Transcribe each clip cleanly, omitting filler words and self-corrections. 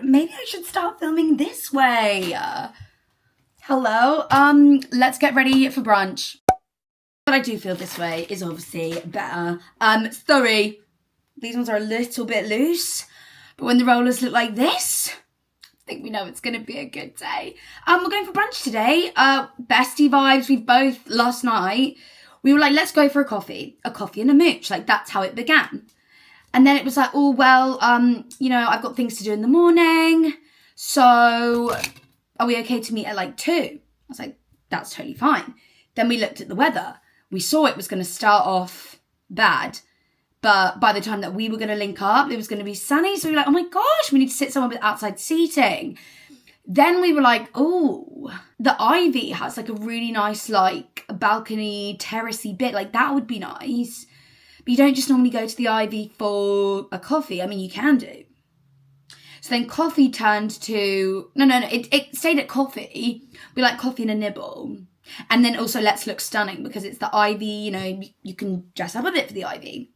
god, maybe I should start filming this way. Hello, let's get ready for brunch. But I do feel this way is obviously better. Sorry, these ones are a little bit loose, but when the rollers look like this, I think we know it's gonna be a good day. We're going for brunch today. Bestie vibes. We've both, last night, we were like, let's go for a coffee and a mooch. Like, that's how it began. And then it was like, oh, well, I've got things to do in the morning. So are we okay to meet at like 2? I was like, that's totally fine. Then we looked at the weather. We saw it was going to start off bad. But by the time that we were going to link up, it was going to be sunny. So we were like, oh my gosh, we need to sit somewhere with outside seating. Then we were like, oh, the Ivy has like a really nice like balcony terracey bit. Like that would be nice. But you don't just normally go to the Ivy for a coffee. I mean, you can do. So then coffee turned to... No, it stayed at coffee. We like coffee and a nibble. And then also let's look stunning because it's the Ivy, you can dress up a bit for the Ivy.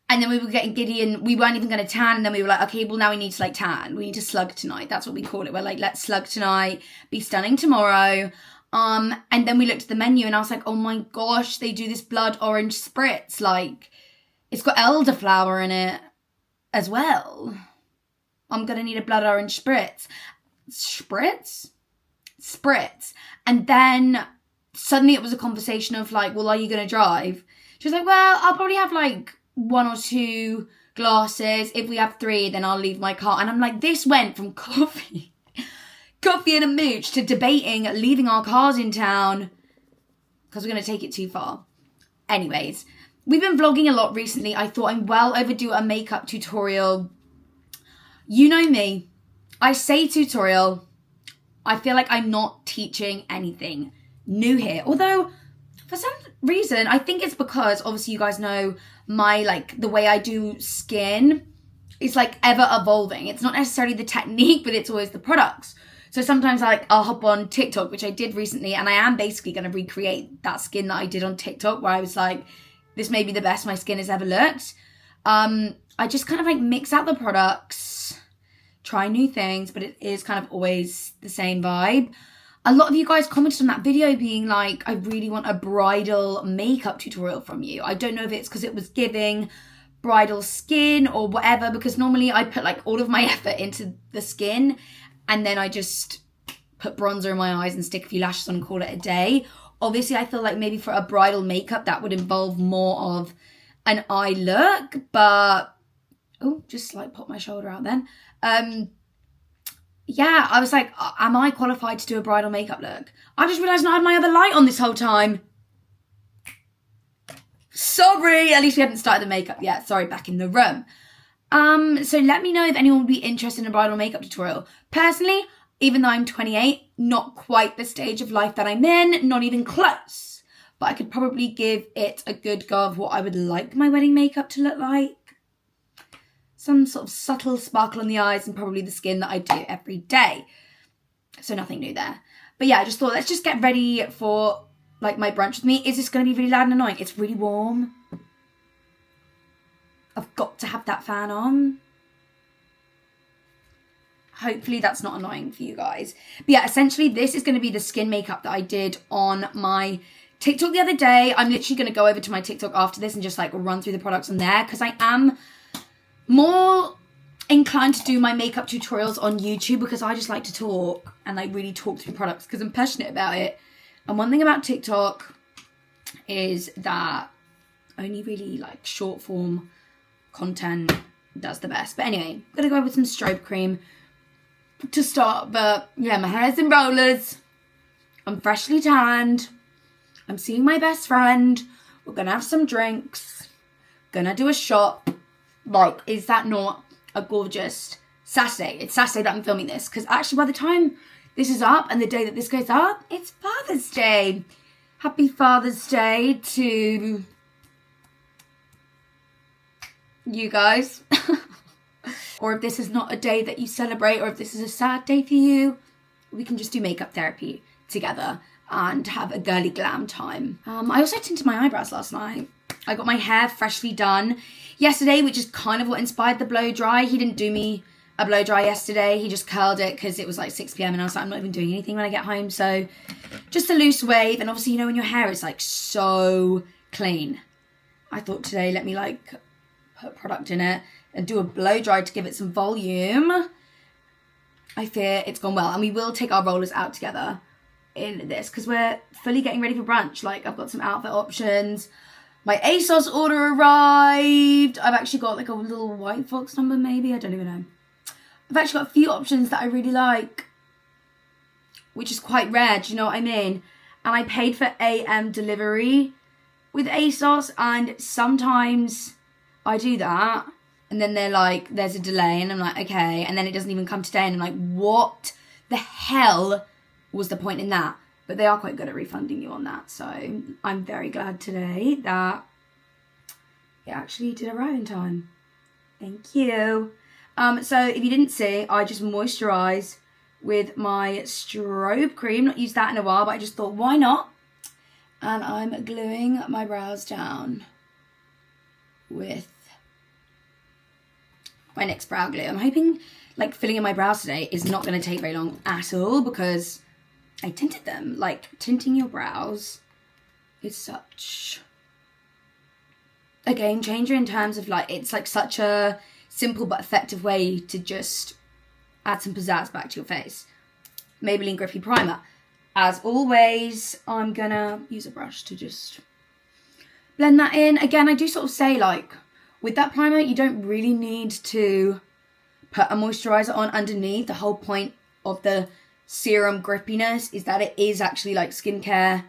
And then we were getting giddy and we weren't even going to tan. And then we were like, okay, well now we need to like tan. We need to slug tonight. That's what we call it. We're like, let's slug tonight, be stunning tomorrow. And then we looked at the menu and I was like, oh my gosh, they do this blood orange spritz. Like, it's got elderflower in it as well. I'm going to need a blood orange spritz. Spritz. And then suddenly it was a conversation of like, well, are you going to drive? She was like, well, I'll probably have like 1 or 2 glasses. If we have 3, then I'll leave my car. And I'm like, this went from coffee and a mooch to debating leaving our cars in town because we're going to take it too far. Anyways, we've been vlogging a lot recently. I thought I'm well overdue a makeup tutorial. You know me. I say tutorial. I feel like I'm not teaching anything new here. Although, for some reason, I think it's because, obviously, you guys know the way I do skin is, like, ever evolving. It's not necessarily the technique, but it's always the products. So sometimes I'll hop on TikTok, which I did recently, and I am basically going to recreate that skin that I did on TikTok, where I was like, this may be the best my skin has ever looked. I just kind of like mix out the products, try new things, but it is kind of always the same vibe. A lot of you guys commented on that video being like, I really want a bridal makeup tutorial from you. I don't know if it's because it was giving bridal skin or whatever, because normally I put like all of my effort into the skin and then I just put bronzer in my eyes and stick a few lashes on and call it a day. Obviously, I feel like maybe for a bridal makeup, that would involve more of an eye look, but... Oh, just like pop my shoulder out then. Yeah, I was like, am I qualified to do a bridal makeup look? I just realised I had my other light on this whole time. Sorry, at least we hadn't started the makeup yet. Sorry, back in the room. So let me know if anyone would be interested in a bridal makeup tutorial. Personally, even though I'm 28, not quite the stage of life that I'm in, not even close. But I could probably give it a good go of what I would like my wedding makeup to look like. Some sort of subtle sparkle on the eyes and probably the skin that I do every day. So nothing new there. But yeah, I just thought, let's just get ready for like my brunch with me. Is this going to be really loud and annoying? It's really warm. I've got to have that fan on. Hopefully that's not annoying for you guys. But yeah, essentially this is going to be the skin makeup that I did on my TikTok the other day. I'm literally going to go over to my TikTok after this and just like run through the products on there, because I am more inclined to do my makeup tutorials on YouTube because I just like to talk and like really talk through products because I'm passionate about it. And one thing about TikTok is that only really like short form content does the best. But anyway, I'm gonna go with some strobe cream to start. But yeah, my hair's in rollers. I'm freshly tanned. I'm seeing my best friend. We're gonna have some drinks. Gonna do a shop. Like, is that not a gorgeous Saturday? It's Saturday that I'm filming this, because actually by the time this is up and the day that this goes up, it's Father's Day. Happy Father's Day to you guys. Or if this is not a day that you celebrate, or if this is a sad day for you, we can just do makeup therapy together and have a girly glam time. I also tinted my eyebrows last night. I got my hair freshly done yesterday, which is kind of what inspired the blow dry. He didn't do me a blow dry yesterday. He just curled it because it was like 6 p.m. and I was like, I'm not even doing anything when I get home. So just a loose wave. And obviously, you know, when your hair is like so clean, I thought today, let me like put product in it and do a blow dry to give it some volume. I fear it's gone well. And we will take our rollers out together in this because we're fully getting ready for brunch. Like, I've got some outfit options. My ASOS order arrived. I've actually got like a little white fox number maybe. I don't even know. I've actually got a few options that I really like, which is quite rare, do you know what I mean? And I paid for AM delivery with ASOS, and sometimes I do that and then they're like, there's a delay, and I'm like, okay, and then it doesn't even come today, and I'm like, what the hell was the point in that? But they are quite good at refunding you on that, so I'm very glad today that it actually did arrive in time. Thank you. So if you didn't see, I just moisturise with my strobe cream. Not used that in a while, but I just thought, why not? And I'm gluing my brows down with my NYX brow glue. I'm hoping like filling in my brows today is not going to take very long at all because I tinted them. Like, tinting your brows is such a game changer in terms of like, it's like such a simple but effective way to just add some pizzazz back to your face. Maybelline Grippy Primer. As always, I'm gonna use a brush to just blend that in. Again, I do sort of say like, with that primer, you don't really need to put a moisturizer on underneath. The whole point of the serum grippiness is that it is actually like skincare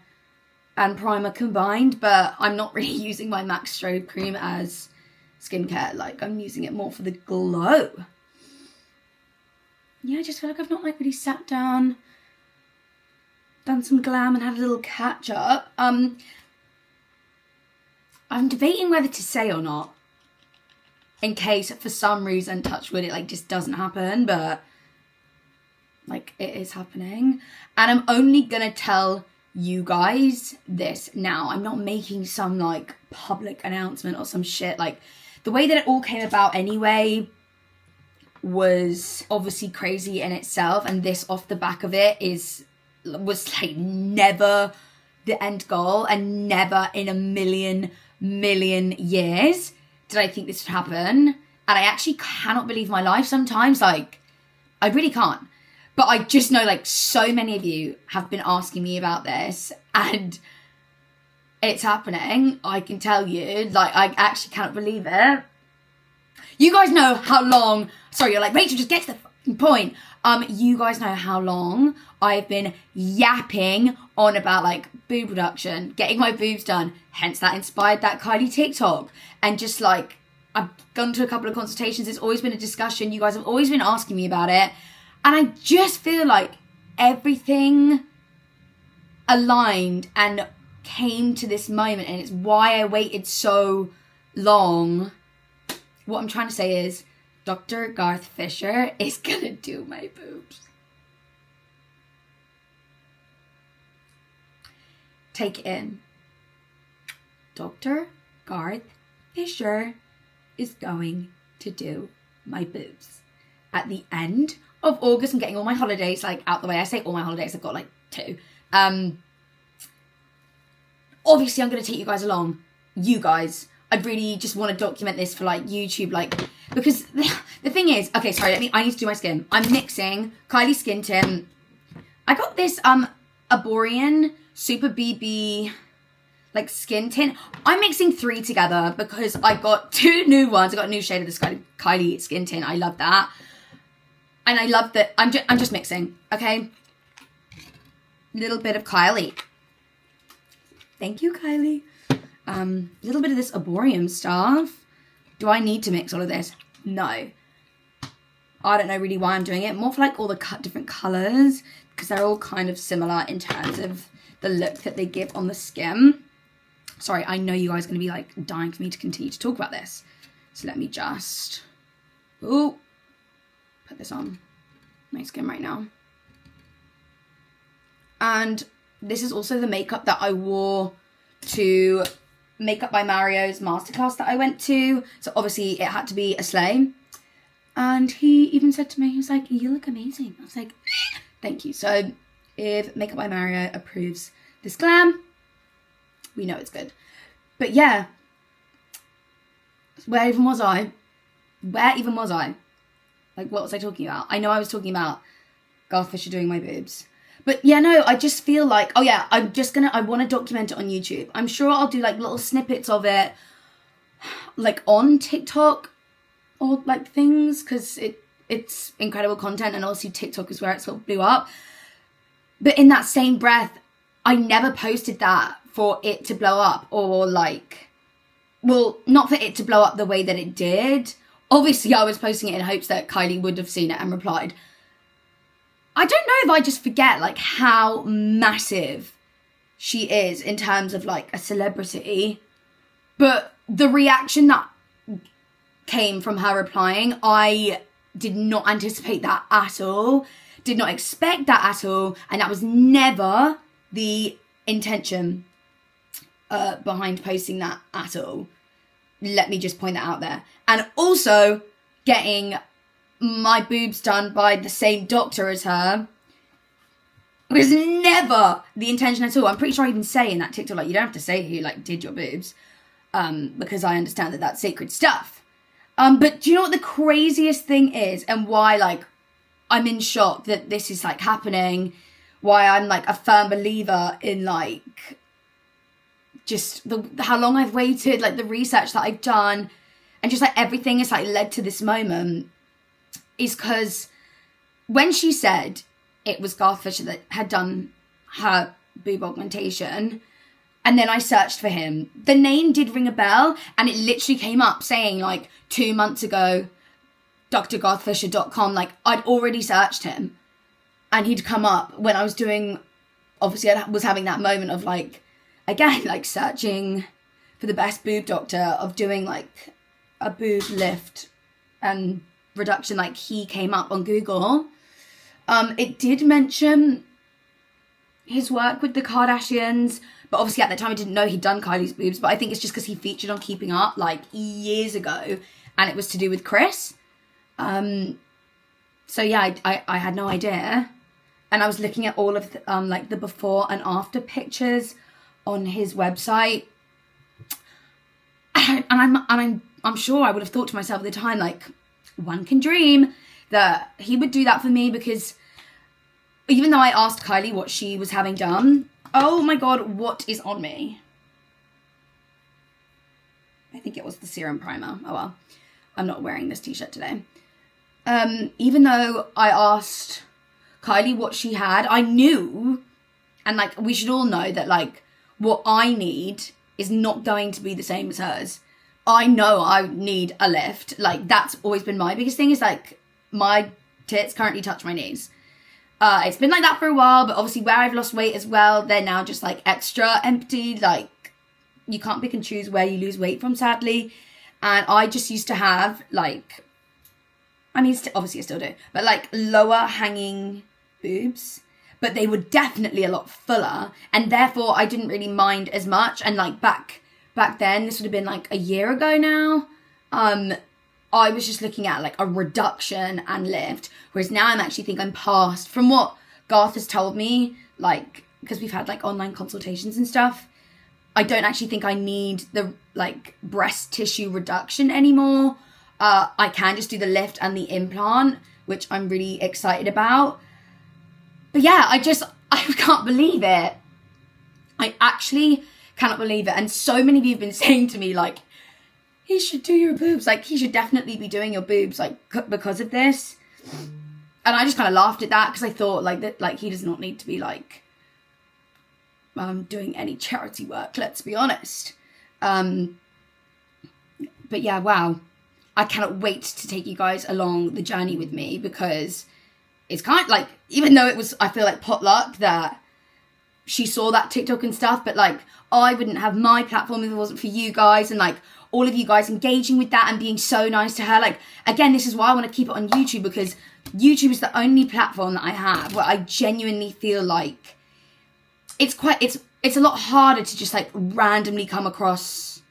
and primer combined, but I'm not really using my MAC strobe cream as skincare. Like, I'm using it more for the glow. Yeah, I just feel like I've not like really sat down, done some glam and had a little catch up. I'm debating whether to say or not, in case for some reason, touch wood, it like just doesn't happen, but like it is happening. And I'm only gonna tell you guys this now. I'm not making some like public announcement or some shit. Like, the way that it all came about anyway was obviously crazy in itself, and this off the back of it was like never the end goal, and never in a million years did I think this would happen. And I actually cannot believe my life sometimes. Like, I really can't. But I just know like so many of you have been asking me about this, and it's happening. I can tell you, like, I actually cannot believe it. You guys know how long, sorry, you're like, Rachel, just get to the fucking point. You guys know how long I've been yapping on about like boob reduction, getting my boobs done. Hence that inspired that Kylie TikTok. And just like, I've gone to a couple of consultations. It's always been a discussion. You guys have always been asking me about it. And I just feel like everything aligned and came to this moment. And it's why I waited so long. What I'm trying to say is, Dr. Garth Fisher is gonna do my boobs. Take it in. Dr. Garth Fisher is going to do my boobs. At the end of August, I'm getting all my holidays like out the way. I say all my holidays, I've got like 2. Obviously I'm gonna take you guys along. You guys. I really just want to document this for like YouTube, like, because the thing is, okay, sorry, I need to do my skin. I'm mixing Kylie Skin Tint. I got this Arborian Super BB like skin tint. I'm mixing 3 together because I got 2 new ones. I got a new shade of this Kylie Skin Tint. I love that. And I love that. I'm just mixing, okay? Little bit of Kylie. Thank you, Kylie. A little bit of this Arborian stuff. Do I need to mix all of this? No. I don't know really why I'm doing it. More for like all the different colours, because they're all kind of similar in terms of the look that they give on the skin. Sorry, I know you guys are going to be like dying for me to continue to talk about this. So let me just put this on my skin right now. And this is also the makeup that I wore to Makeup by Mario's masterclass that I went to. So obviously it had to be a slay. And he even said to me, he was like, you look amazing. I was like, thank you. So if Makeup by Mario approves this glam, we know it's good. But yeah, where even was I? Like, what was I talking about? I know I was talking about Garth Fisher doing my boobs. But yeah, no, I just feel like, oh yeah, I want to document it on YouTube. I'm sure I'll do like little snippets of it, like on TikTok or like things, because it's incredible content, and also TikTok is where it sort of blew up. But in that same breath, I never posted that for it to blow up, or like, well, not for it to blow up the way that it did. Obviously, I was posting it in hopes that Kylie would have seen it and replied. I don't know if I just forget, like, how massive she is in terms of, like, a celebrity. But the reaction that came from her replying, I did not anticipate that at all. Did not expect that at all. And that was never the intention behind posting that at all. Let me just point that out there. And also getting my boobs done by the same doctor as her was never the intention at all. I'm pretty sure I even say in that TikTok, like, you don't have to say who, like, did your boobs, because I understand that that's sacred stuff. But do you know what the craziest thing is, and why, like, I'm in shock that this is, like, happening, why I'm, like, a firm believer in, like, just how long I've waited, like, the research that I've done, and just, like, everything has, like, led to this moment, is because when she said it was Garth Fisher that had done her boob augmentation, and then I searched for him, the name did ring a bell, and it literally came up saying, like, 2 months ago, drgarthfisher.com, like, I'd already searched him, and he'd come up when I was doing, obviously I was having that moment of, like, again, like, searching for the best boob doctor, of doing, like, a boob lift and reduction, like, he came up on Google. It did mention his work with the Kardashians, but obviously at that time I didn't know he'd done Kylie's boobs, but I think it's just because he featured on Keeping Up, like, years ago, and it was to do with Kris. So yeah, I had no idea, and I was looking at all of the, like, the before and after pictures on his website, and I'm sure I would have thought to myself at the time, like, one can dream that he would do that for me, because even though I asked Kylie what she was having done, oh my god, what is on me? I think it was the serum primer. Oh well, I'm not wearing this t-shirt today. Even though I asked Kylie what she had, I knew, and, like, we should all know that, like, what I need is not going to be the same as hers. I know I need a lift. Like, that's always been my biggest thing, is, like, my tits currently touch my knees. It's been like that for a while, but obviously where I've lost weight as well, they're now just, like, extra empty. Like, you can't pick and choose where you lose weight from, sadly. And I just used to have, like, I mean, obviously I still do, but, like, lower hanging boobs, but they were definitely a lot fuller, and therefore I didn't really mind as much. And, like, back then, this would have been, like, a year ago now, I was just looking at, like, a reduction and lift, whereas now I'm actually think I'm past, from what Garth has told me, like, because we've had, like, online consultations and stuff, I don't actually think I need the, like, breast tissue reduction anymore. I can just do the lift and the implant, which I'm really excited about. But yeah, I can't believe it. I actually cannot believe it. And so many of you have been saying to me, like, he should do your boobs. Like, he should definitely be doing your boobs, like, because of this. And I just kind of laughed at that, because I thought, like, that, like, he does not need to be, like, doing any charity work, let's be honest. But yeah, wow. I cannot wait to take you guys along the journey with me, because it's kind of like, even though it was, I feel like, potluck that she saw that TikTok and stuff, but, like, I wouldn't have my platform if it wasn't for you guys, and, like, all of you guys engaging with that and being so nice to her. Like, again, this is why I want to keep it on YouTube, because YouTube is the only platform that I have where I genuinely feel like it's a lot harder to just, like, randomly come across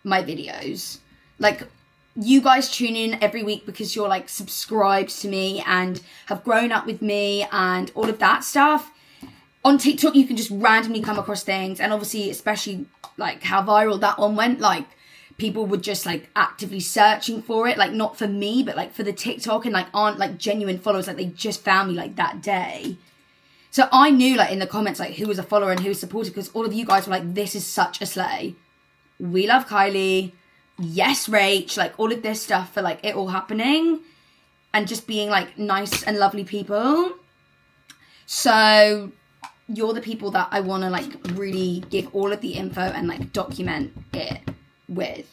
my videos. Like, you guys tune in every week because you're like subscribed to me and have grown up with me and all of that stuff. On TikTok, you can just randomly come across things, and obviously, especially like how viral that one went, like people were just like actively searching for it, like not for me, but like for the TikTok, and like aren't like genuine followers, like they just found me like that day. So I knew like in the comments like who was a follower and who was supportive, because all of you guys were like, this is such a slay. We love Kylie. Yes, Rach. Like all of this stuff for like it all happening and just being like nice and lovely people. So you're the people that I want to like really give all of the info and like document it with.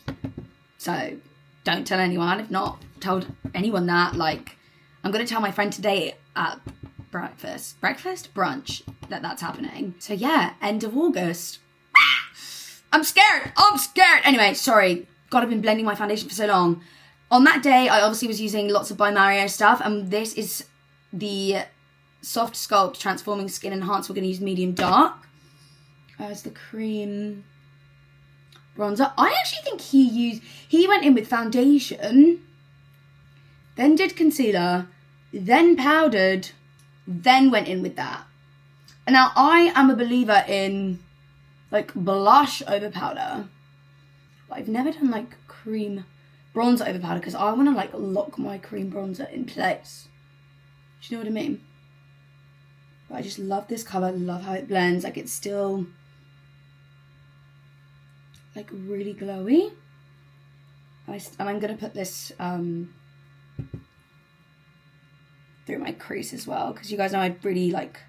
So don't tell anyone. I've not told anyone that. Like I'm going to tell my friend today at brunch that's happening. So yeah, end of August. I'm scared. Anyway, sorry. God, I've been blending my foundation for so long. On that day, I obviously was using lots of By Mario stuff, and this is the Soft Sculpt Transforming Skin Enhancer. We're going to use medium dark as the cream bronzer. I actually think he went in with foundation, then did concealer, then powdered, then went in with that. And now I am a believer in like blush over powder, but I've never done like cream bronzer over powder because I want to like lock my cream bronzer in place. Do you know what I mean? But I just love this colour, love how it blends. Like it's still like really glowy. And I'm going to put this through my crease as well, because you guys know I'd really like,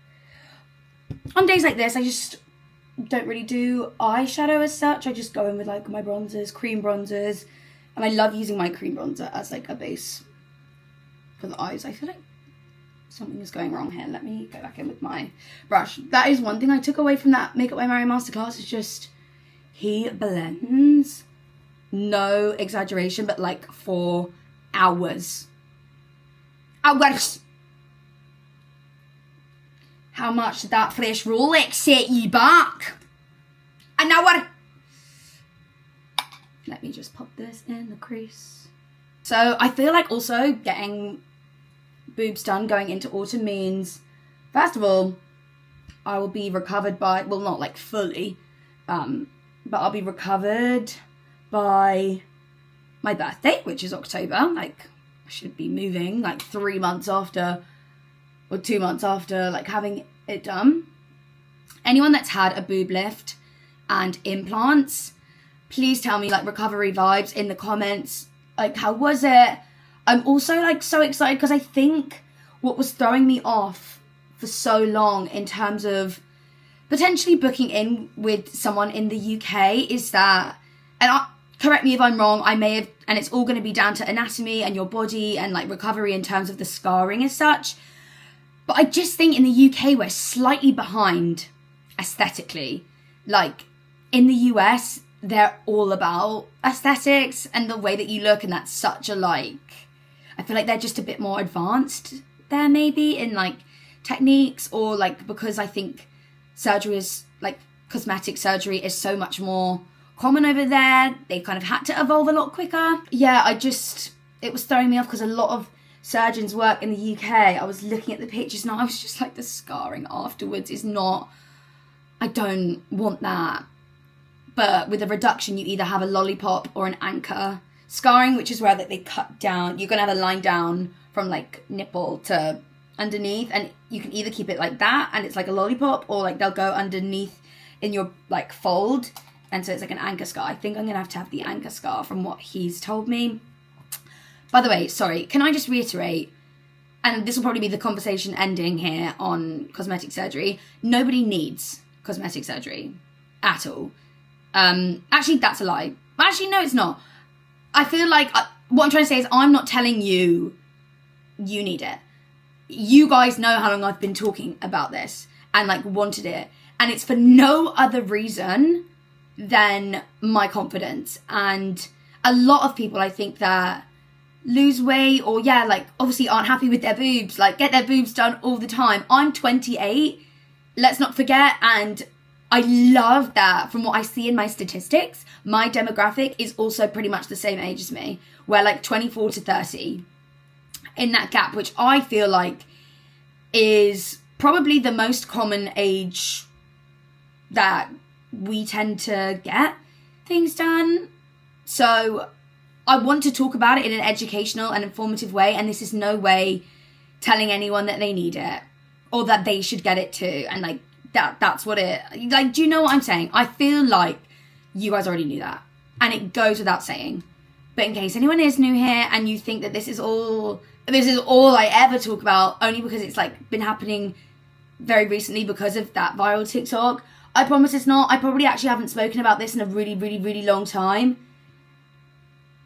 on days like this, I just don't really do eyeshadow as such. I just go in with like my bronzers, cream bronzers, and I love using my cream bronzer as like a base for the eyes. I feel like something is going wrong here. Let me go back in with my brush. That is one thing I took away from that Makeup by Mario masterclass, is just he blends, no exaggeration, but like for hours. How much did that fresh Rolex set you back? An hour. Let me just pop this in the crease. So I feel like also getting boobs done going into autumn means, first of all, I will be recovered by, well, not like fully, but I'll be recovered by my birthday, which is October. Like I should be moving like 3 months after, or 2 months after like having it done. Anyone that's had a boob lift and implants, please tell me like recovery vibes in the comments. Like how was it? I'm also like so excited because I think what was throwing me off for so long in terms of potentially booking in with someone in the UK is that, and correct me if I'm wrong, I may have, and it's all going to be down to anatomy and your body and like recovery in terms of the scarring as such. But I just think in the UK we're slightly behind aesthetically. Like in the US, they're all about aesthetics and the way that you look, and that's such a like, I feel like they're just a bit more advanced there maybe in like techniques, or like because I think surgery is like cosmetic surgery is so much more common over there. They kind of had to evolve a lot quicker. Yeah, it was throwing me off because a lot of surgeons work in the UK. I was looking at the pictures and I was just like, the scarring afterwards is not, I don't want that. But with a reduction, you either have a lollipop or an anchor scarring, which is where they cut down. You're going to have a line down from like nipple to underneath, and you can either keep it like that and it's like a lollipop, or like they'll go underneath in your like fold, and so it's like an anchor scar. I think I'm going to have the anchor scar from what he's told me. By the way, sorry, can I just reiterate, and this will probably be the conversation ending here on cosmetic surgery, nobody needs cosmetic surgery at all. Actually, that's a lie. Actually, no, it's not. I feel like what I'm trying to say is I'm not telling you need it. You guys know how long I've been talking about this and like wanted it. And it's for no other reason than my confidence. And a lot of people, I think, that lose weight or like obviously aren't happy with their boobs, like get their boobs done all the time. I'm 28, let's not forget, and I love that. From what I see in my statistics, my demographic is also pretty much the same age as me. We're like 24 to 30 in that gap, which I feel like is probably the most common age that we tend to get things done. So I want to talk about it in an educational and informative way, and this is no way telling anyone that they need it or that they should get it too. And like that's what it, like, do you know what I'm saying? I feel like you guys already knew that, and it goes without saying. But in case anyone is new here and you think that this is all I ever talk about, only because it's like been happening very recently because of that viral TikTok, I promise it's not. I probably actually haven't spoken about this in a really, really, really long time.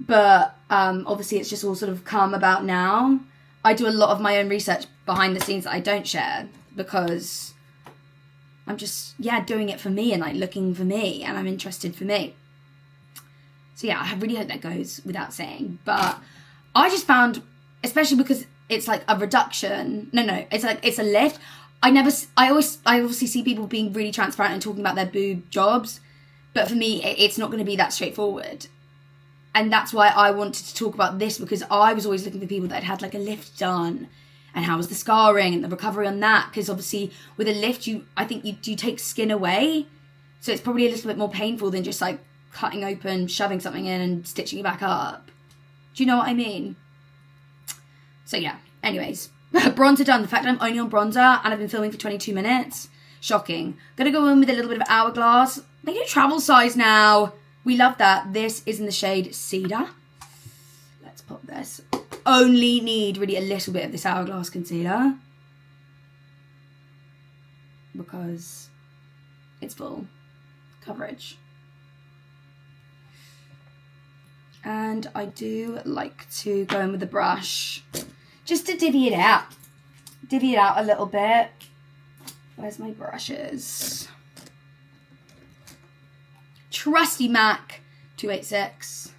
But obviously it's just all sort of come about now. I do a lot of my own research behind the scenes that I don't share because I'm just, doing it for me and like looking for me, and I'm interested for me. So yeah, I really hope that goes without saying. But I just found, especially because it's like a reduction. No, it's like, it's a lift. I obviously see people being really transparent and talking about their boob jobs. But for me, it's not going to be that straightforward. And that's why I wanted to talk about this, because I was always looking for people that had like a lift done. And how was the scarring and the recovery on that? Because obviously with a lift, I think you take skin away. So it's probably a little bit more painful than just like cutting open, shoving something in and stitching it back up. Do you know what I mean? So yeah, anyways. Bronzer done. The fact that I'm only on bronzer and I've been filming for 22 minutes. Shocking. Gonna go in with a little bit of Hourglass. They do travel size now. We love that. This is in the shade Cedar. Let's pop this. Only need really a little bit of this Hourglass concealer because it's full coverage. And I do like to go in with the brush just to divvy it out. Divvy it out a little bit. Where's my brushes? Trusty MAC 286.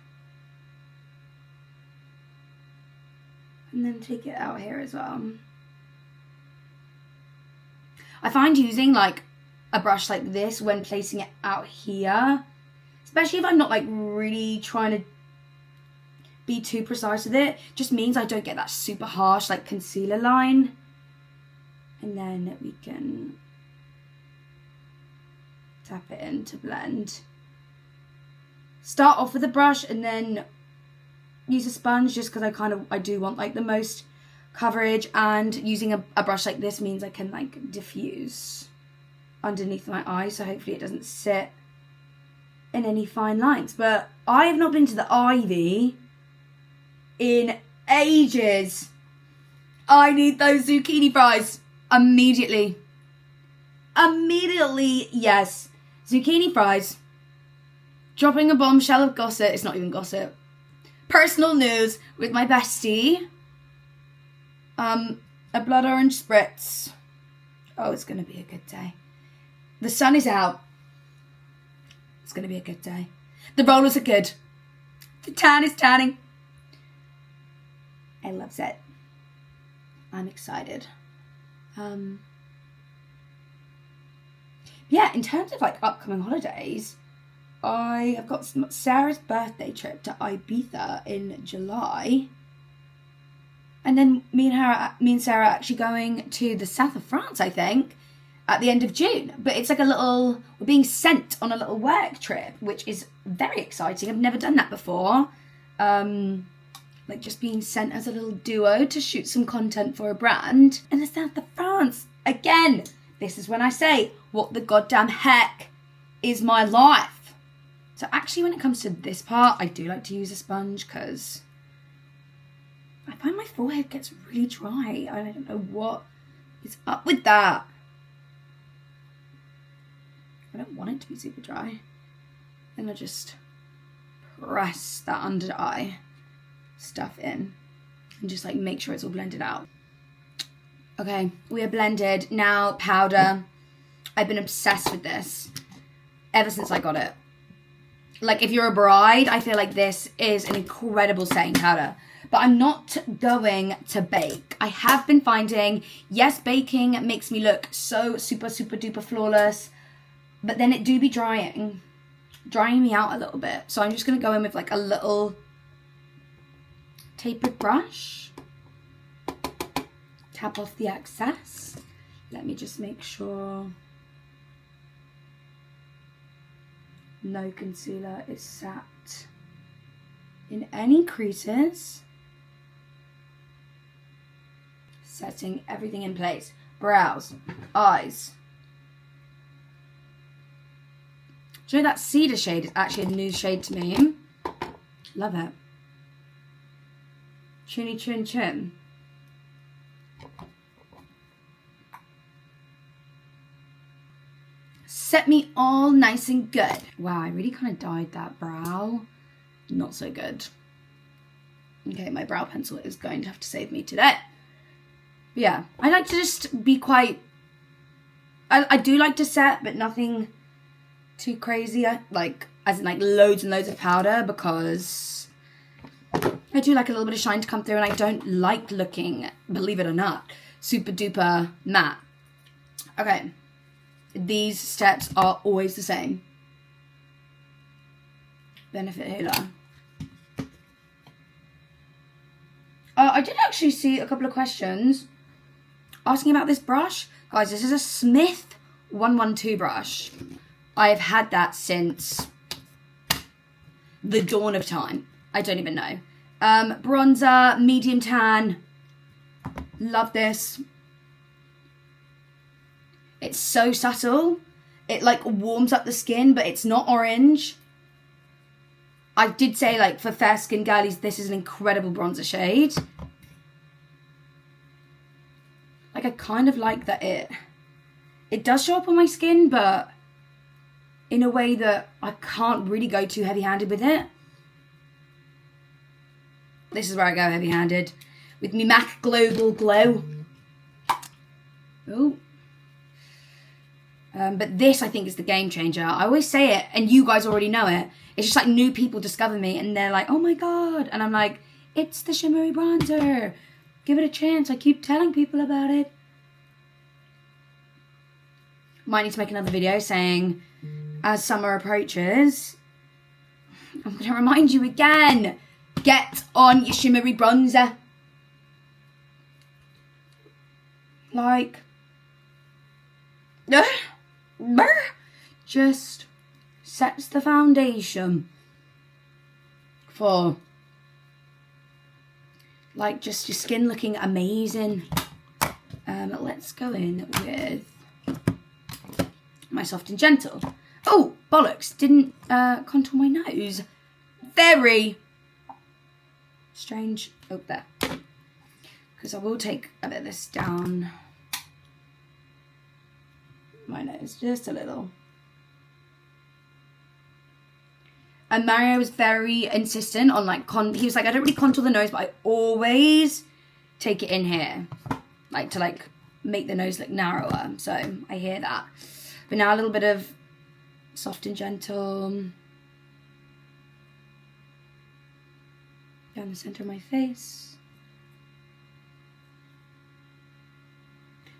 And then take it out here as well. I find using like a brush like this when placing it out here, especially if I'm not like really trying to be too precise with it, just means I don't get that super harsh like concealer line. And then we can tap it in to blend. Start off with a brush and then use a sponge, just because I do want like the most coverage, and using a brush like this means I can like diffuse underneath my eye, so hopefully it doesn't sit in any fine lines. But I have not been to the Ivy in ages. I need those zucchini fries immediately. Yes, zucchini fries. Dropping a bombshell of gossip. It's not even gossip. Personal news with my bestie. A blood orange spritz. Oh, it's going to be a good day. The sun is out. It's going to be a good day. The rollers are good. The tan is tanning. I love it. I'm excited. Yeah, in terms of like upcoming holidays, I have got Sarah's birthday trip to Ibiza in July. And then me and Sarah are actually going to the south of France, I think, at the end of June. But it's like we're being sent on a little work trip, which is very exciting. I've never done that before. Like just being sent as a little duo to shoot some content for a brand in the south of France. Again, this is when I say, what the goddamn heck is my life? So actually, when it comes to this part, I do like to use a sponge because I find my forehead gets really dry. I don't know what is up with that. I don't want it to be super dry. Then I just press that under eye stuff in and just like make sure it's all blended out. Okay, we are blended. Now powder. I've been obsessed with this ever since I got it. Like if you're a bride, I feel like this is an incredible setting powder. But I'm not going to bake. I have been finding, yes, baking makes me look so super, super duper flawless. but then it do be drying me out a little bit. So I'm just going to go in with like a little tapered brush. Tap off the excess. Let me just make sure no concealer is sat in any creases. Setting everything in place. Brows, eyes. Do you know that cedar shade is actually a new shade to me? Love it. Chinny chin chin. Set me all nice and good. Wow, I really kind of dyed that brow. Not so good. Okay, my brow pencil is going to have to save me today. But yeah, I like to just be quite... I do like to set, but nothing too crazy. Like, as in like loads and loads of powder, because I do like a little bit of shine to come through, and I don't like looking, believe it or not, super duper matte. Okay. These steps are always the same. Benefit Halo. I did actually see a couple of questions asking about this brush. Guys, this is a Smith 112 brush. I've had that since the dawn of time. I don't even know. Bronzer, medium tan. Love this. It's so subtle. It like warms up the skin, but it's not orange. I did say, like, for fair skin girlies, this is an incredible bronzer shade. Like, I kind of like that it does show up on my skin, but in a way that I can't really go too heavy-handed with it. This is where I go heavy-handed. With me MAC Global Glow. Oh. But this, I think, is the game changer. I always say it, and you guys already know it. It's just like new people discover me, and they're like, oh my god. And I'm like, it's the shimmery bronzer. Give it a chance. I keep telling people about it. Might need to make another video saying, as summer approaches, I'm going to remind you again, get on your shimmery bronzer. Like, just sets the foundation for like just your skin looking amazing. Let's go in with my Soft and Gentle. Oh, bollocks, didn't contour my nose. Very strange. Oh, there. Because I will take a bit of this down my nose, just a little. And Mario was very insistent on like, he was like, I don't really contour the nose, but I always take it in here. Like to like make the nose look narrower. So I hear that. But now a little bit of Soft and Gentle down the center of my face.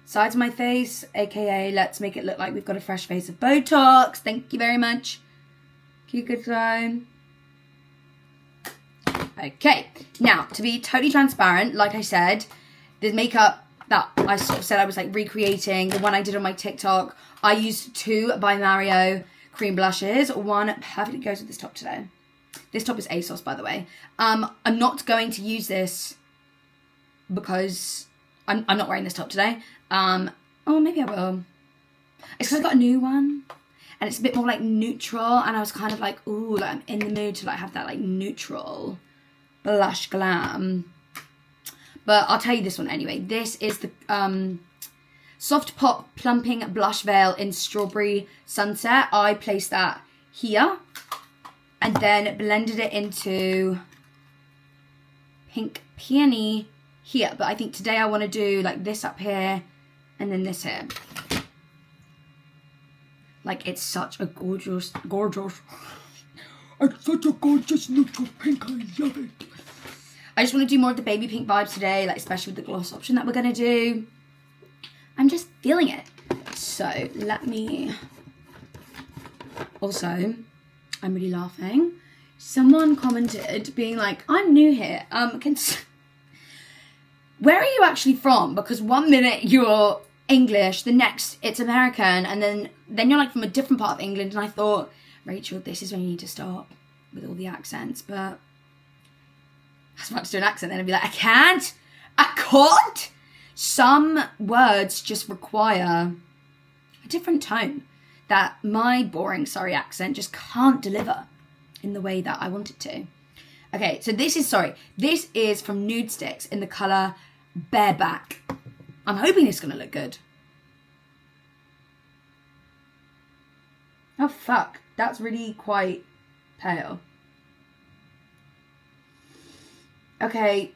Sides of my face, aka let's make it look like we've got a fresh face of Botox. Thank you very much. Good time. Okay, now to be totally transparent, like I said, the makeup that I sort of said I was like recreating, the one I did on my TikTok, I used 2 by Mario cream blushes. One perfectly goes with this top today. This top is ASOS, by the way. I'm not going to use this because I'm not wearing this top today. Oh, maybe I will. It's because I got a new one. And it's a bit more like neutral. And I was kind of like, ooh, like I'm in the mood to like have that like neutral blush glam. But I'll tell you this one anyway. This is the Soft Pop Plumping Blush Veil in Strawberry Sunset. I placed that here. And then blended it into Pink Peony here. But I think today I want to do like this up here and then this here. Like, it's such a gorgeous, it's such a gorgeous neutral pink. I love it. I just want to do more of the baby pink vibes today, like especially with the gloss option that we're going to do. I'm just feeling it. So, let me Also, I'm really laughing. Someone commented being like, I'm new here. Where are you actually from? Because one minute you're English, the next it's American, and then you're like from a different part of England. And I thought, Rachel, this is when you need to stop with all the accents. But I was about to do an accent then and be like, I can't. Some words just require a different tone that my boring Surrey accent just can't deliver in the way that I want it to. Okay, so this is from Nude Sticks in the colour Bareback. I'm hoping it's going to look good. Oh, fuck. That's really quite pale. Okay.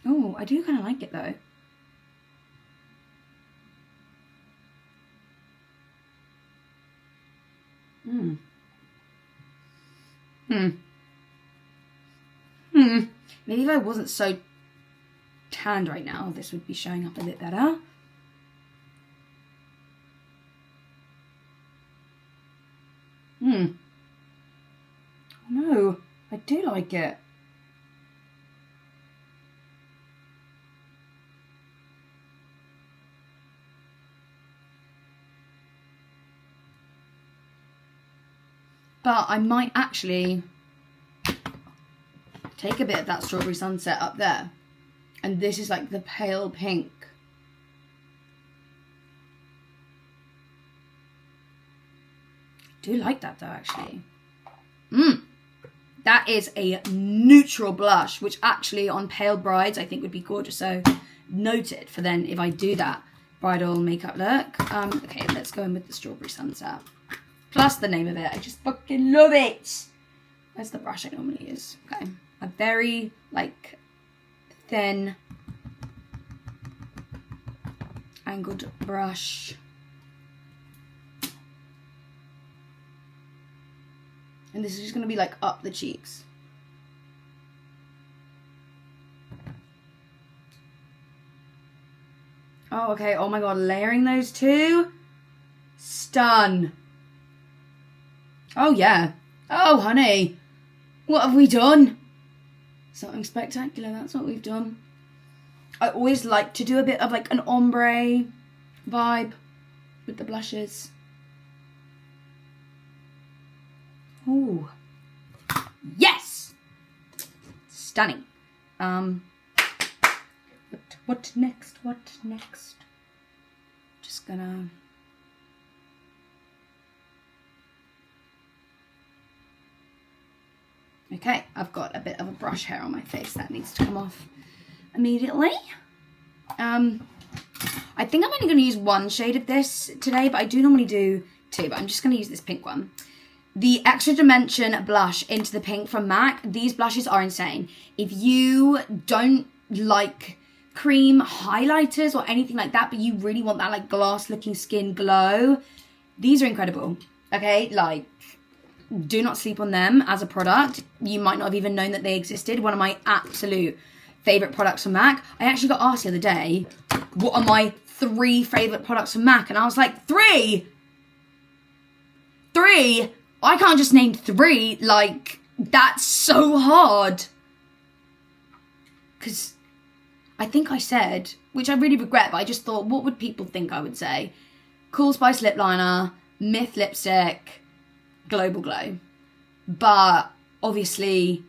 Oh, I do kind of like it though. Maybe if I wasn't so tanned right now, this would be showing up a bit better. Oh no, I do like it. But I might actually take a bit of that Strawberry Sunset up there. And this is like the pale pink. I do like that though, actually. That is a neutral blush, which actually on pale brides I think would be gorgeous. So noted for then if I do that bridal makeup look. Okay, let's go in with the Strawberry Sunset. Plus the name of it. I just fucking love it. Where's the brush I normally use? Okay. A very, like, thin, angled brush. And this is just going to be, like, up the cheeks. Oh, okay. Oh, my God. Layering those two. Stun. Oh, yeah. Oh, honey. What have we done? Something spectacular. That's what we've done. I always like to do a bit of like an ombre vibe with the blushes. Ooh. Yes! Stunning. What next? What next? Just gonna... Okay, I've got a bit of a brush hair on my face that needs to come off immediately. I think I'm only going to use one shade of this today, but I do normally do two, but I'm just going to use this pink one. The Extra Dimension blush into the pink from MAC. These blushes are insane. If you don't like cream highlighters or anything like that, but you really want that like glass looking skin glow, these are incredible. Okay, like, do not sleep on them as a product. You might not have even known that they existed. One of my absolute favourite products from MAC. I actually got asked the other day, what are my 3 favourite products from MAC? And I was like, 3? 3? I can't just name 3. Like, that's so hard. Because I think I said, which I really regret, but I just thought, what would people think I would say? Cool Spice lip liner, Myth lipstick, Global Glow. But obviously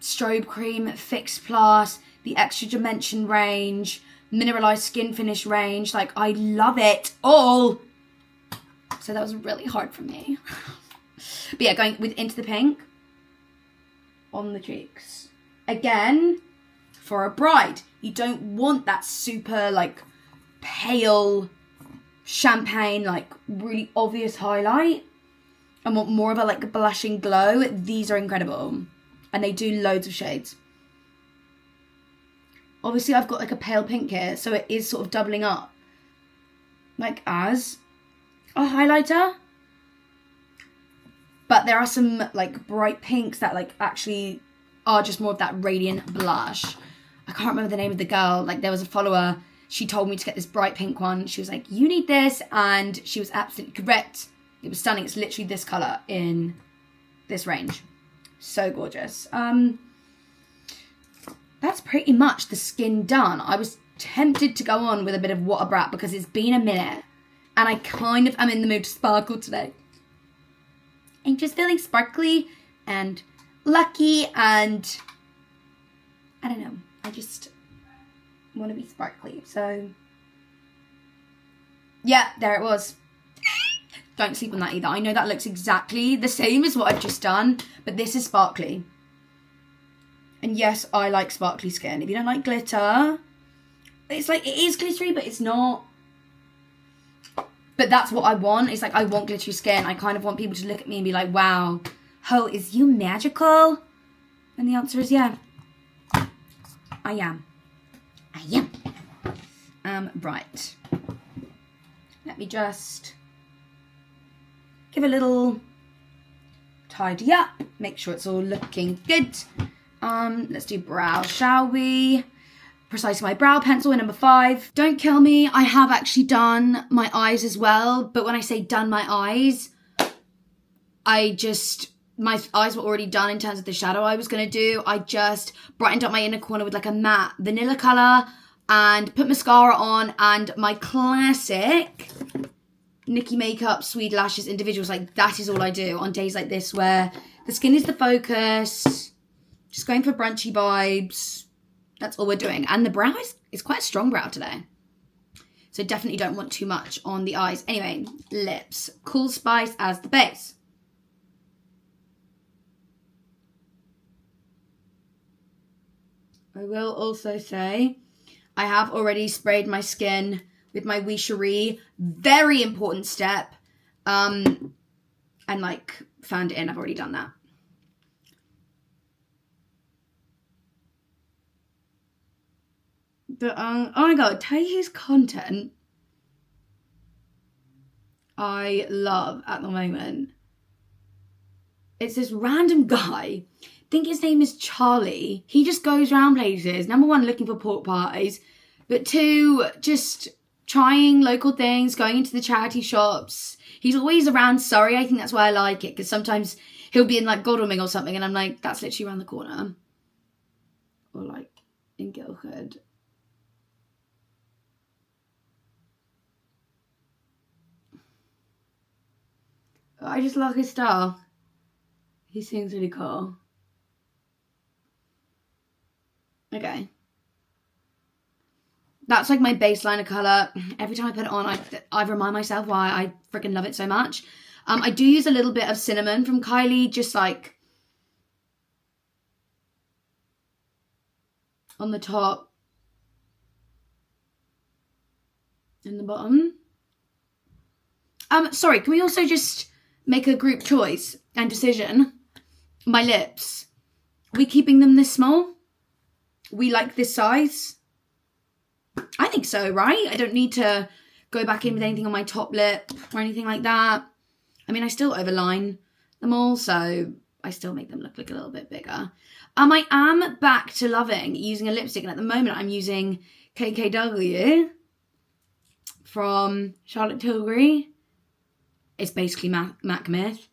strobe cream, Fix Plus, the Extra Dimension range, mineralized skin finish range, like I love it all. So that was really hard for me. But yeah, going into the pink on the cheeks. Again, for a bride, you don't want that super like pale champagne, like really obvious highlight. I want more of a like blushing glow. These are incredible. And they do loads of shades. Obviously I've got like a pale pink here, so it is sort of doubling up. Like as a highlighter. But there are some like bright pinks that like actually are just more of that radiant blush. I can't remember the name of the girl. Like there was a follower she told me to get this bright pink one. She was like, you need this, and she was absolutely correct. It was stunning. It's literally this colour in this range. So gorgeous. That's pretty much the skin done. I was tempted to go on with a bit of What a Brat because it's been a minute and I kind of am in the mood to sparkle today. I'm just feeling sparkly and lucky and I don't know. I just want to be sparkly. So yeah, there it was. Don't sleep on that either. I know that looks exactly the same as what I've just done, but this is sparkly. And yes, I like sparkly skin. If you don't like glitter, it's like, it is glittery, but it's not. But that's what I want. It's like, I want glittery skin. I kind of want people to look at me and be like, wow, Ho, is you magical? And the answer is yeah. I am. I am. Right. Let me just give a little tidy up. Make sure it's all looking good. Let's do brow, shall we? Precise my brow pencil in number 5. Don't kill me. I have actually done my eyes as well. But when I say done my eyes, my eyes were already done in terms of the shadow I was going to do. I just brightened up my inner corner with like a matte vanilla colour and put mascara on, and my classic Nicki Makeup Sweet Lashes Individuals. Like, that is all I do on days like this where the skin is the focus. Just going for brunchy vibes. That's all we're doing. And the brow is quite a strong brow today. So definitely don't want too much on the eyes. Anyway, lips. Cool Spice as the base. I will also say I have already sprayed my skin with my Wee Cherie. Very important step. And like fanned it in. I've already done that. But, oh my god, Taehy's content I love at the moment. It's this random guy, I think his name is Charlie. He just goes around places, number 1, looking for pork pies, but 2, just trying local things, going into the charity shops. He's always around Surrey. I think that's why I like it, because sometimes he'll be in like Godalming or something and I'm like, that's literally around the corner. Or like in Guildford. I just love his style. He seems really cool. Okay. That's like my baseline of colour. Every time I put it on, I remind myself why I freaking love it so much. I do use a little bit of cinnamon from Kylie, just like on the top and the bottom. Sorry, can we also just make a group choice and decision? My lips. Are we keeping them this small? We like this size? I think so, right? I don't need to go back in with anything on my top lip or anything like that. I mean, I still overline them all, so I still make them look like a little bit bigger. I am back to loving using a lipstick, and at the moment I'm using KKW from Charlotte Tilbury. It's basically MAC Myth.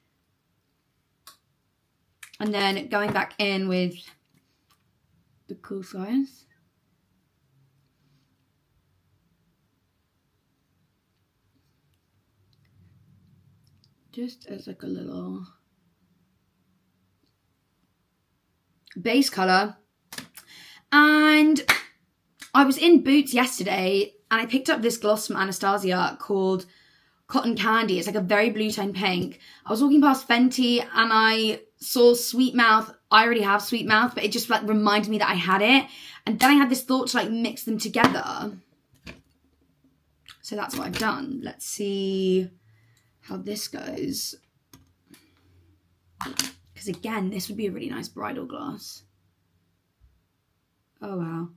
And then going back in with the Cool Spice. Just as like a little base colour. And I was in Boots yesterday and I picked up this gloss from Anastasia called Cotton Candy. It's like a very blue tone pink. I was walking past Fenty and I saw Sweet Mouth. I already have Sweet Mouth, but it just like reminded me that I had it. And then I had this thought to like mix them together. So that's what I've done. Let's see how this goes. Because again, this would be a really nice bridal gloss. Oh wow.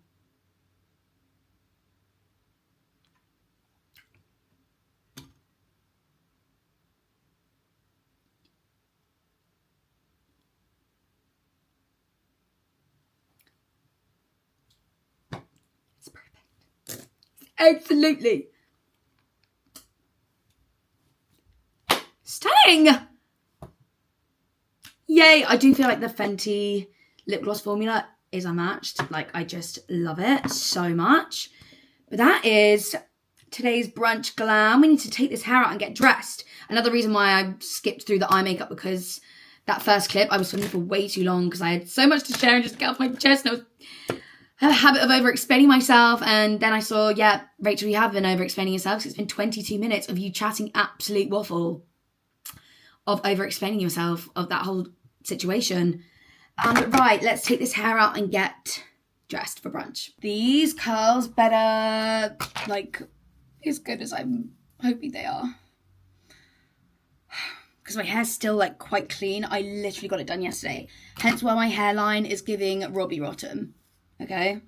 It's perfect. It's Absolutely. Stunning. Yay. I do feel like the Fenty lip gloss formula is unmatched. Like, I just love it so much. But that is today's brunch glam. We need to take this hair out and get dressed. Another reason why I skipped through the eye makeup, because that first clip I was filming for way too long because I had so much to share and just get off my chest, and I was a habit of over-explaining myself. And then I saw, yeah, Rachel, you have been over-explaining yourself, because it's been 22 minutes of you chatting absolute waffle, of over-explaining yourself, of that whole situation. Right, let's take this hair out and get dressed for brunch. These curls better, like, as good as I'm hoping they are. Because my hair's still, like, quite clean. I literally got it done yesterday. Hence why my hairline is giving Robbie Rotten. Okay?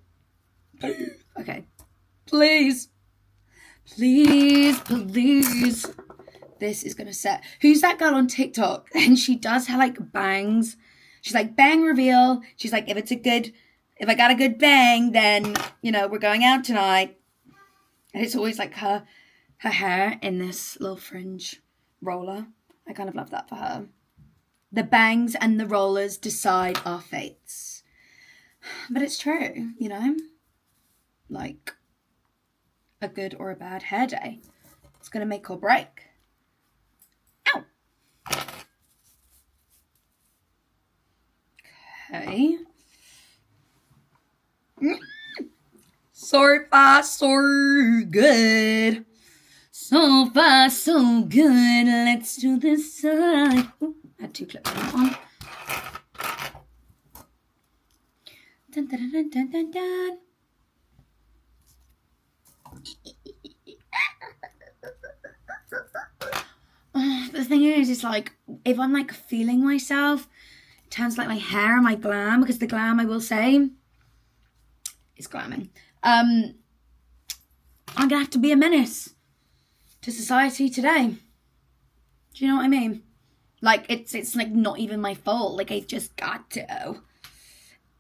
Okay. Please. Please, please. This is going to set... Who's that girl on TikTok? And she does her, like, bangs. She's like, bang reveal. She's like, if I got a good bang, then, you know, we're going out tonight. And it's always like her hair in this little fringe roller. I kind of love that for her. The bangs and the rollers decide our fates. But it's true, you know? Like, a good or a bad hair day. It's going to make or break. Ow! Okay. So far, so good. So far, so good. Let's do this side. Ooh, I had 2 clips on that one. Dun, dun, dun, dun, dun, dun. The thing is like, if I'm like feeling myself, it turns like my hair and my glam, because the glam, I will say, is glamming. I'm gonna have to be a menace to society today. Do you know what I mean? Like, it's like not even my fault. Like, I've just got to.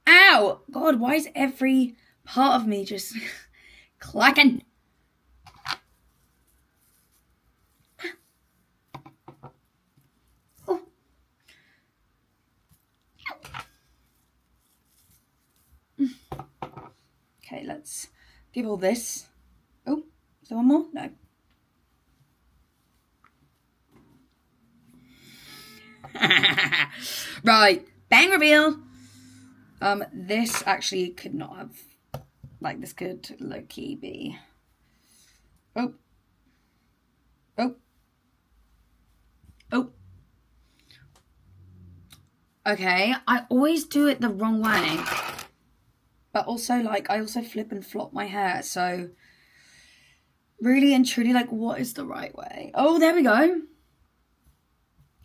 Ow! God, why is every part of me just clacking? Oh. Okay, let's give all this. Oh, is there one more? No. Right, bang reveal. This actually could not have, like, this could low-key be. Oh. Oh. Oh. Okay, I always do it the wrong way. But also, like, I also flip and flop my hair, so really and truly, like, what is the right way? Oh, there we go.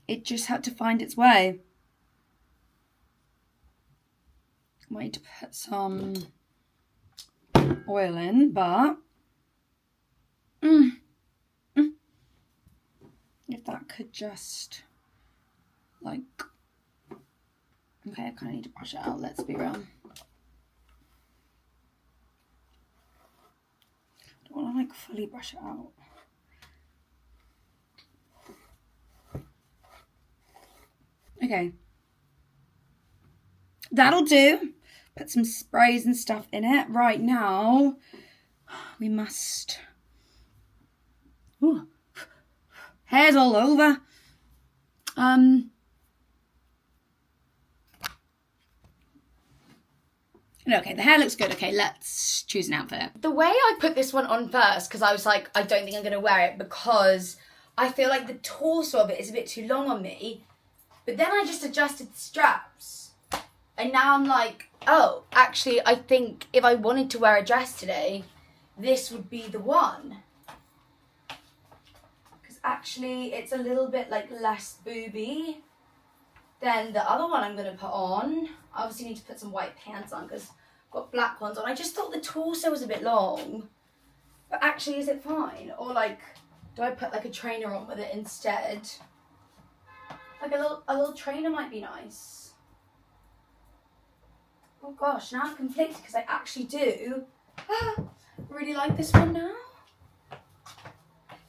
It just had to find its way. I might need to put some oil in, but if that could just, like, okay, I kind of need to brush it out, let's be real. I don't want to, like, fully brush it out. Okay. That'll do. Put some sprays and stuff in it. Right now, we must... Ooh. Hair's all over. Okay, the hair looks good. Okay, let's choose an outfit. The way I put this one on first, because I was like, I don't think I'm going to wear it because I feel like the torso of it is a bit too long on me. But then I just adjusted the straps. And now I'm like, oh, actually, I think if I wanted to wear a dress today, this would be the one. Because actually, it's a little bit, like, less booby than the other one I'm going to put on. I obviously need to put some white pants on because I've got black ones on. I just thought the torso was a bit long. But actually, is it fine? Or, like, do I put, like, a trainer on with it instead? Like, a little trainer might be nice. Oh, gosh, now I'm conflicted because I actually do Really like this one now.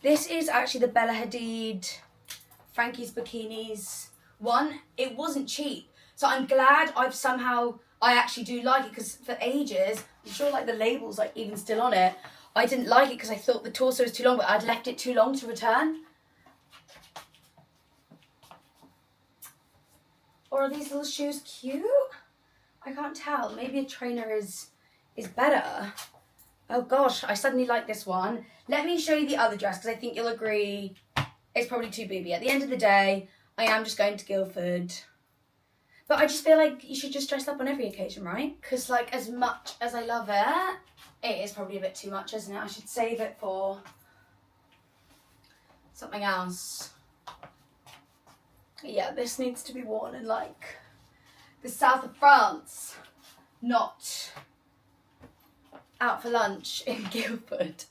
This is actually the Bella Hadid Frankie's Bikinis one. It wasn't cheap, so I'm glad I actually do like it, because for ages, I'm sure like the label's like even still on it, I didn't like it because I thought the torso was too long, but I'd left it too long to return. Or are these little shoes cute? I can't tell. Maybe a trainer is better. Oh gosh, I suddenly like this one. Let me show you the other dress, because I think you'll agree it's probably too booby. At the end of the day, I am just going to Guildford. But I just feel like you should just dress up on every occasion, right? Because like, as much as I love it, it is probably a bit too much, isn't it? I should save it for something else. Yeah, this needs to be worn in like the south of France, not out for lunch in Guildford.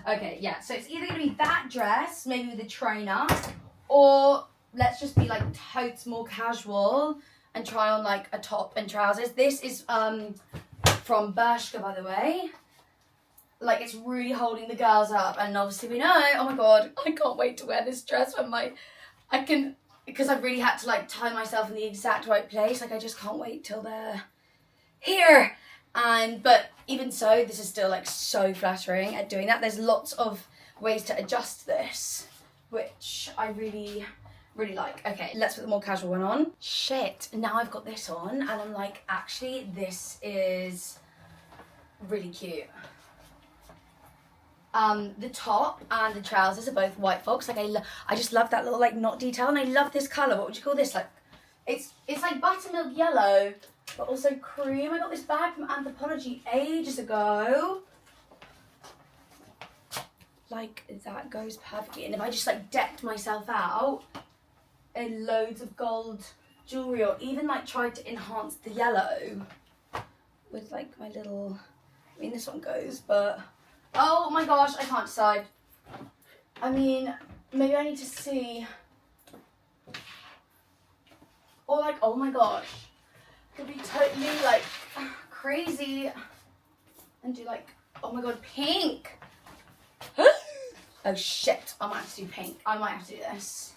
Okay, yeah, so it's either gonna be that dress, maybe with a trainer, or let's just be like totes more casual and try on like a top and trousers. This is from Bershka, by the way. Like, it's really holding the girls up, and obviously we know, oh my god, I can't wait to wear this dress when because I've really had to like tie myself in the exact right place. Like, I just can't wait till they're here. But even so, this is still like so flattering at doing that. There's lots of ways to adjust this, which I really like. Okay, let's put the more casual one on. Shit, now I've got this on and I'm like, actually, this is really cute. The top and the trousers are both white fox. Like, I just love that little like knot detail, and I love this colour. What would you call this? Like, it's like buttermilk yellow, but also cream. I got this bag from Anthropology ages ago. Like, that goes perfectly. And if I just like decked myself out in loads of gold jewellery, or even like tried to enhance the yellow with like my little, I mean, this one goes, but oh my gosh, I can't decide. I mean, maybe I need to see. Or like, oh my gosh, could be totally like crazy and do like, oh my god, pink. Oh shit, I might have to do pink. I might have to do this.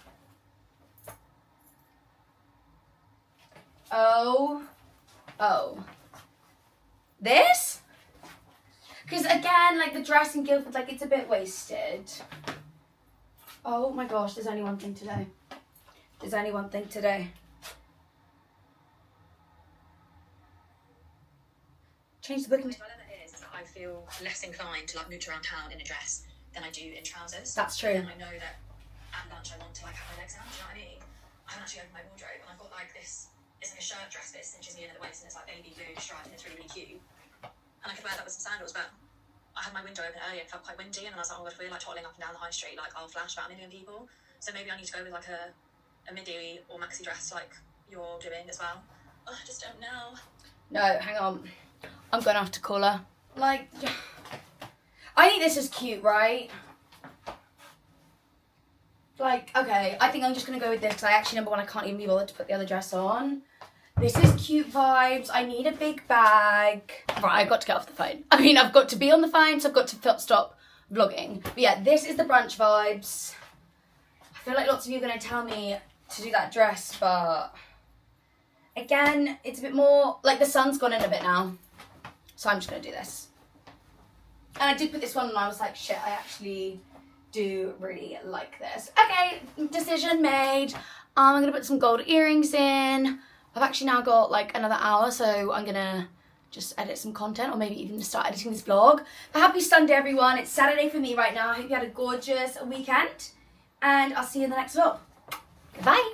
Oh. This? Because again, like the dress in Guildford, like it's a bit wasted. Oh my gosh, there's only one thing today. There's only one thing today. Change the booking. My dilemma is that I feel less inclined to like mooch around town in a dress than I do in trousers. That's true. And I know that at lunch I want to like have my legs out, do you know what I mean? I haven't actually opened my wardrobe, and I've got like this, it's like a shirt dress, but it cinches me in at the waist, and it's like baby blue striped, and it's really, really cute. And I could wear that with some sandals, but I had my window open earlier, it felt quite windy, and I was like, oh god, if we're like toddling up and down the high street, like I'll flash about a million people. So maybe I need to go with like a midi or maxi dress like you're doing as well. Oh, I just don't know. No, hang on. I'm gonna have to call her. Like, I think this is cute, right? Like, okay, I think I'm just gonna go with this because I actually, number one, I can't even be bothered to put the other dress on. This is cute vibes. I need a big bag. Right, I've got to get off the phone. I mean, I've got to be on the phone, so I've got to stop vlogging. But yeah, this is the brunch vibes. I feel like lots of you are gonna tell me to do that dress, but again, it's a bit more, like the sun's gone in a bit now. So I'm just gonna do this. And I did put this one on and I was like, shit, I actually do really like this. Okay, decision made. I'm gonna put some gold earrings in. I've actually now got like another hour, so I'm gonna just edit some content, or maybe even start editing this vlog. But happy Sunday, everyone. It's Saturday for me right now. I hope you had a gorgeous weekend, and I'll see you in the next vlog. Goodbye.